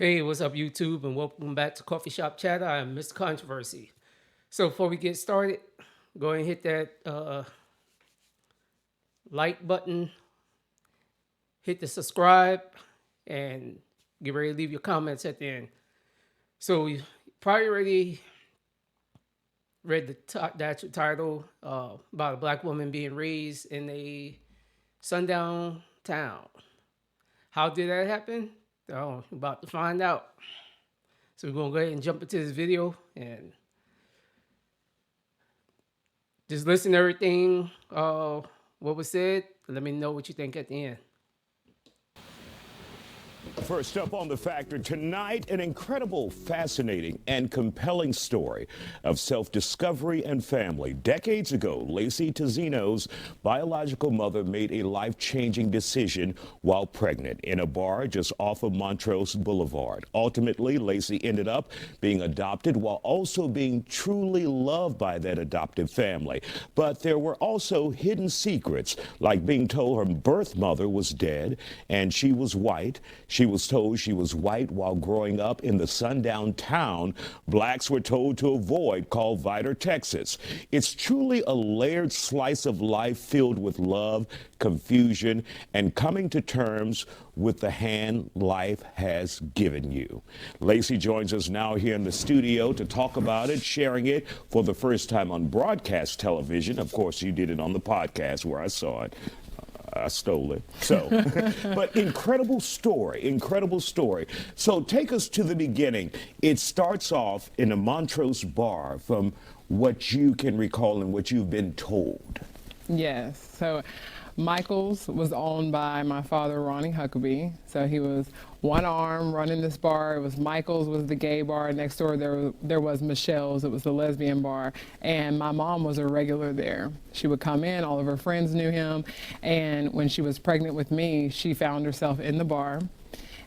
Hey, what's up, YouTube, and welcome back to Coffee Shop Chatter. I'm Mr. Controversy. So before we get started, go ahead and hit that like button, hit the subscribe, and get ready to leave your comments at the end. So you probably already read the actual title about a black woman being raised in a sundown town. How did that happen? Oh, we're about to find out. So we're gonna go ahead and jump into this video and just listen to everything what was said. Let me know what you think at the end. First up on the Factor tonight, an incredible, fascinating, and compelling story of self-discovery and family. Decades ago, Lacey Tizino's biological mother made a life-changing decision while pregnant in a bar just off of Montrose Boulevard. Ultimately, Lacey ended up being adopted while also being truly loved by that adoptive family. But there were also hidden secrets, like being told her birth mother was dead and she was white. She was told she was white while growing up in the Sundown Town blacks were told to avoid, called Vidor, Texas. It's truly a layered slice of life filled with love, confusion, and coming to terms with the hand life has given you. Lacey joins us now here in the studio to talk about it, sharing it for the first time on broadcast television. Of course, you did it on the podcast where I saw it. I stole it. So, but incredible story, incredible story. So take us to the beginning. It starts off in a Montrose bar from what you can recall and what you've been told. Yes. So Michael's was owned by my father, Ronnie Huckabee. So he was one arm running this bar. It was Michael's was the gay bar. Next door there was Michelle's. It was the lesbian bar. And my mom was a regular there. She would come in. All of her friends knew him. And when she was pregnant with me, she found herself in the bar.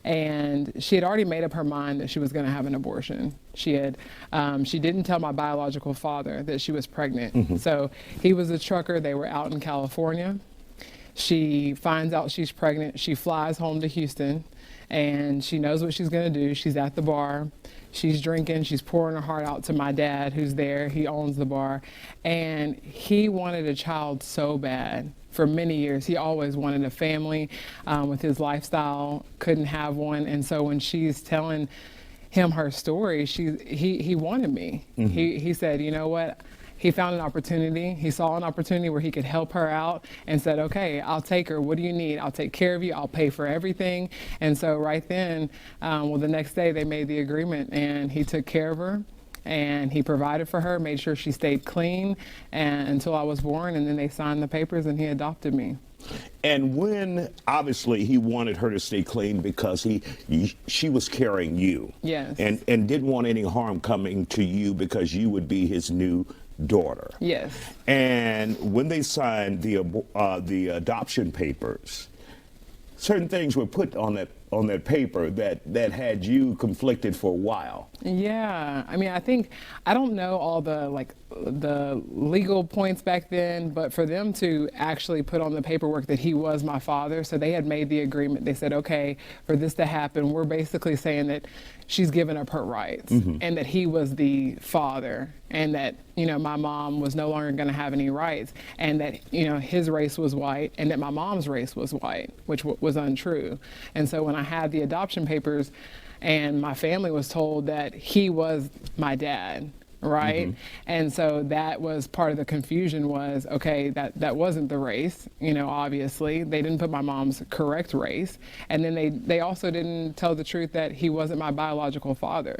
And she had already made up her mind that she was going to have an abortion. She didn't tell my biological father that she was pregnant. So he was a trucker. They were out in California. She finds out she's pregnant. She flies home to Houston, and she knows what she's going to do. She's at the bar. She's drinking. She's pouring her heart out to my dad, who's there. He owns the bar. And he wanted a child so bad. For many years, he always wanted a family with his lifestyle, couldn't have one. And so when she's telling him her story, he wanted me. He said, you know what? He found an opportunity. He saw an opportunity where he could help her out and said, okay, I'll take her. What do you need? I'll take care of you. I'll pay for everything. And so right then, the next day they made the agreement and he took care of her and he provided for her, made sure she stayed clean and until I was born. And then they signed the papers and he adopted me. And when obviously he wanted her to stay clean because she was carrying you. Yes. And didn't want any harm coming to you because you would be his new daughter. Yes. And when they signed the adoption papers, certain things were put on that paper that had you conflicted for a while. Yeah, I mean, I don't know all the legal points back then, but for them to actually put on the paperwork that he was my father, so they had made the agreement. They said, okay, for this to happen, we're basically saying that she's given up her rights and that he was the father and that, my mom was no longer going to have any rights and that, his race was white and that my mom's race was white, which was untrue. And so when I had the adoption papers and my family was told that he was my dad, right? And so that was part of the confusion was, okay, that wasn't the race, obviously. They didn't put my mom's correct race. And then they also didn't tell the truth that he wasn't my biological father.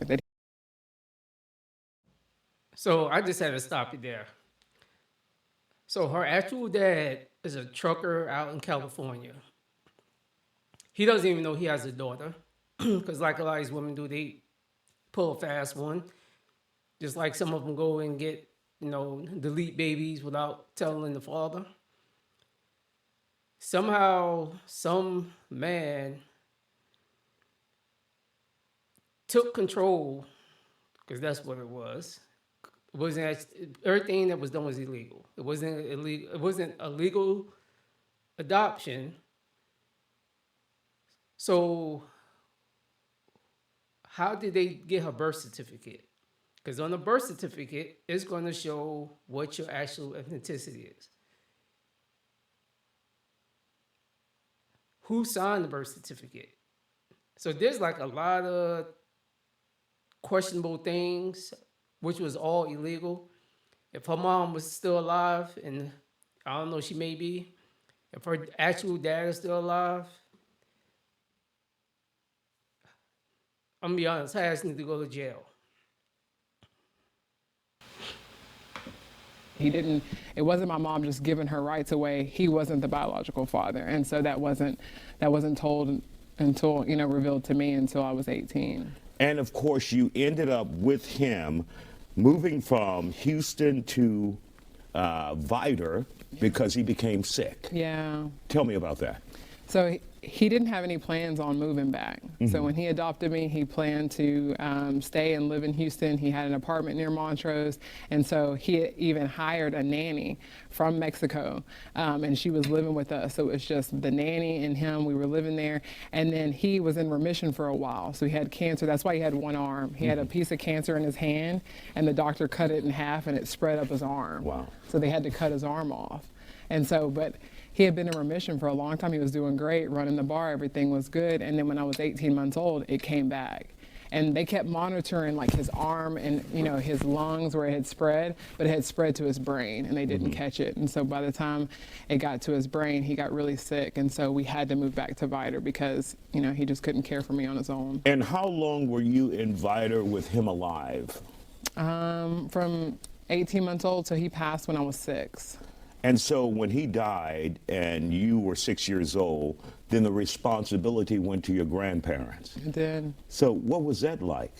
So I just had to stop you there. So her actual dad is a trucker out in California. He doesn't even know he has a daughter because like a lot of these women do, they pull a fast one. Just like some of them go and get, delete babies without telling the father. Somehow, some man took control, because that's what it was. It wasn't everything that was done was illegal. It wasn't illegal. It wasn't a legal adoption. So how did they get her birth certificate? Because on the birth certificate, it's going to show what your actual ethnicity is. Who signed the birth certificate? So there's like a lot of questionable things, which was all illegal. If her mom was still alive, and I don't know, she may be, if her actual dad is still alive, I'm gonna be honest, her ass need to go to jail. It wasn't my mom just giving her rights away. He wasn't the biological father. And so that wasn't told until, revealed to me until I was 18. And of course, you ended up with him moving from Houston to Vidor because he became sick. Yeah. Tell me about that. So he didn't have any plans on moving back. So when he adopted me, he planned to stay and live in Houston. He had an apartment near Montrose. And so he even hired a nanny from Mexico. And she was living with us. So it was just the nanny and him. We were living there. And then he was in remission for a while. So he had cancer. That's why he had one arm. He had a piece of cancer in his hand, and the doctor cut it in half, and it spread up his arm. Wow. So they had to cut his arm off. And so, but he had been in remission for a long time. He was doing great, running the bar, everything was good. And then when I was 18 months old, it came back. And they kept monitoring like his arm and his lungs where it had spread, but it had spread to his brain and they didn't catch it. And so by the time it got to his brain, he got really sick. And so we had to move back to Vidor because, he just couldn't care for me on his own. And how long were you in Vidor with him alive? From 18 months old, so he passed when I was 6. And so when he died and you were 6 years old, then the responsibility went to your grandparents. It did. So what was that like?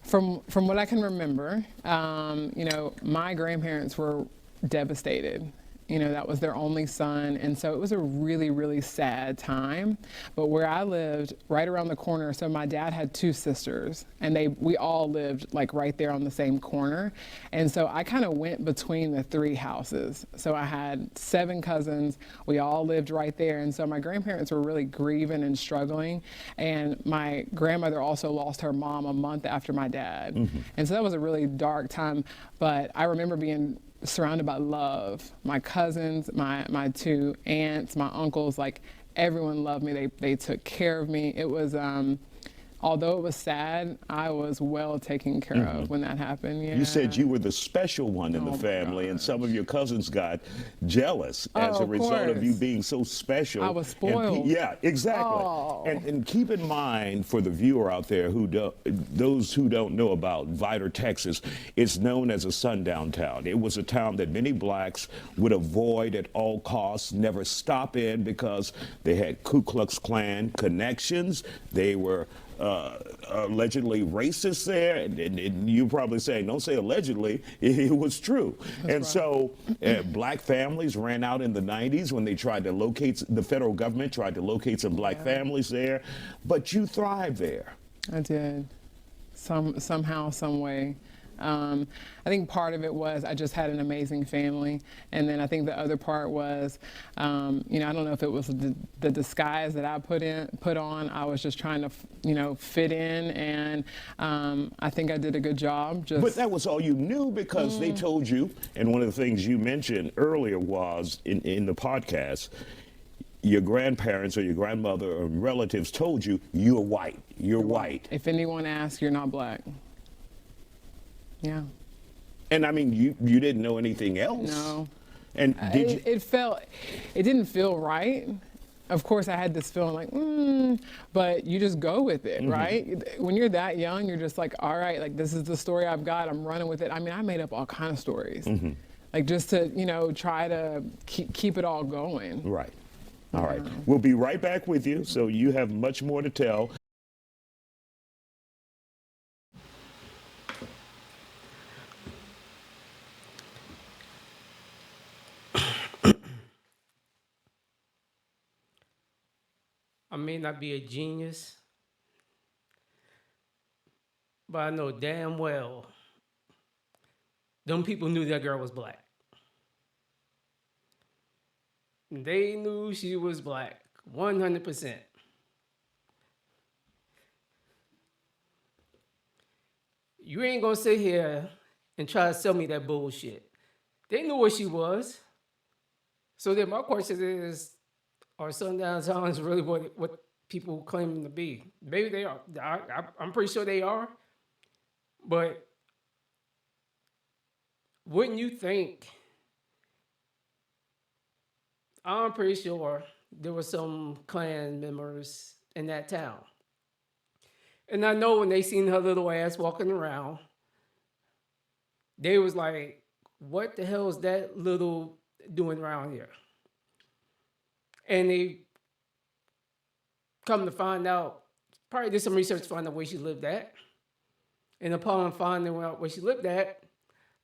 From what I can remember, my grandparents were devastated. That was their only son. And so it was a really, really sad time. But where I lived, right around the corner, so my dad had 2 sisters, and we all lived like right there on the same corner. And so I kind of went between the 3 houses. So I had 7 cousins. We all lived right there. And so my grandparents were really grieving and struggling. And my grandmother also lost her mom a month after my dad. And so that was a really dark time. But I remember being surrounded by love. My cousins, my 2 aunts, my uncles, like everyone loved me. They took care of me. It was, although it was sad, I was well taken care of when that happened. Yeah. You said you were the special one in the Oh, family, and some of your cousins got jealous as a of result of course. you being so special. I was spoiled. Yeah, exactly. Oh. And keep in mind, for the viewer out there those who don't know about Vidor, Texas, it's known as a sundown town. It was a town that many blacks would avoid at all costs, never stop in because they had Ku Klux Klan connections. They were allegedly racist there, and you're probably saying, don't say allegedly, it was true. That's right. So black families ran out in the 90s when they tried to locate, the federal government tried to locate some black families there, but you thrived there. I did, somehow, some way. I think part of it was I just had an amazing family, and then I think the other part was, I don't know if it was the disguise that I put on. I was just trying to, fit in, and I think I did a good job. But that was all you knew because they told you, and one of the things you mentioned earlier was in the podcast, your grandparents or your grandmother or relatives told you, you're white, you're white. If anyone asks, you're not black. Yeah. And I mean, you didn't know anything else. No. And did you? It didn't feel right. Of course, I had this feeling like, but you just go with it, right? When you're that young, you're just like, all right, like this is the story I've got. I'm running with it. I mean, I made up all kind of stories, like just to, try to keep it all going. Right. All right. We'll be right back with you. So you have much more to tell. I may not be a genius, but I know damn well them people knew that girl was black. They knew she was black, 100%. You ain't gonna sit here and try to sell me that bullshit. They knew what she was. So then my question is, are Sundown Towns really what people claim them to be? Maybe they are. I'm pretty sure they are. But wouldn't you think, I'm pretty sure there were some Klan members in that town. And I know when they seen her little ass walking around, they was like, what the hell is that little doing around here? And they come to find out, probably did some research to find out where she lived at. And upon finding out where she lived at,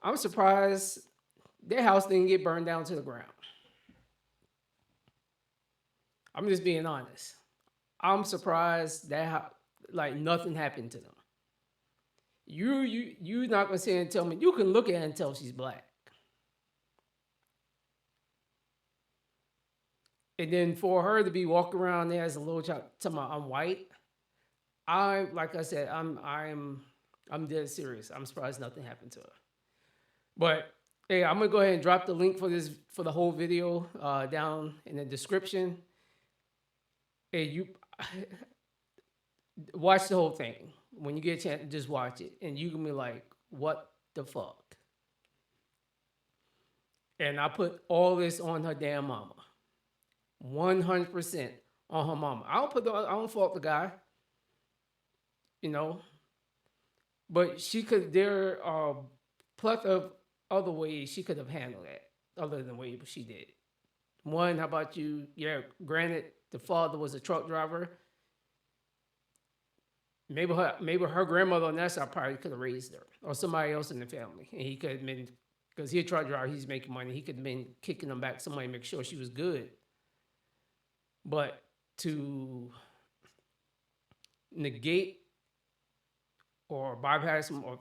I'm surprised their house didn't get burned down to the ground. I'm just being honest. I'm surprised that like nothing happened to them. You're not gonna sit and tell me you can look at her and tell she's black. And then for her to be walking around there as a little child, telling me I'm white, like I said, I'm dead serious. I'm surprised nothing happened to her. But hey, I'm gonna go ahead and drop the link for the whole video down in the description. Hey, you watch the whole thing. When you get a chance, just watch it, and you can be like, "What the fuck?" And I put all this on her damn mama, 100% on her mama. I don't fault the guy, you know, but she could. There are a plethora of other ways she could have handled that, other than the way she did. One, how about you? Yeah, granted, the father was a truck driver. Maybe her grandmother on that side probably could have raised her, or somebody else in the family, and he could have been, because he's a truck driver, he's making money. He could have been kicking them back somebody to make sure she was good. But to negate or bypass him or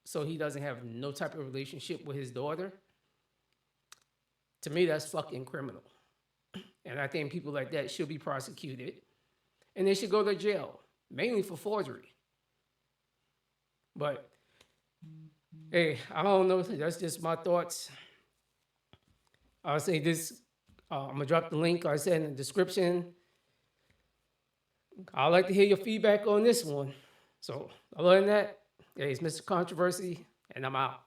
so he doesn't have no type of relationship with his daughter, to me that's fucking criminal. And I think people like that should be prosecuted, and they should go to jail, mainly for forgery. But hey, I don't know. That's just my thoughts. I'll say this. I'm gonna drop the link, like I said, in the description. I'd like to hear your feedback on this one. So other than that, hey, it's Mr. Controversy, and I'm out.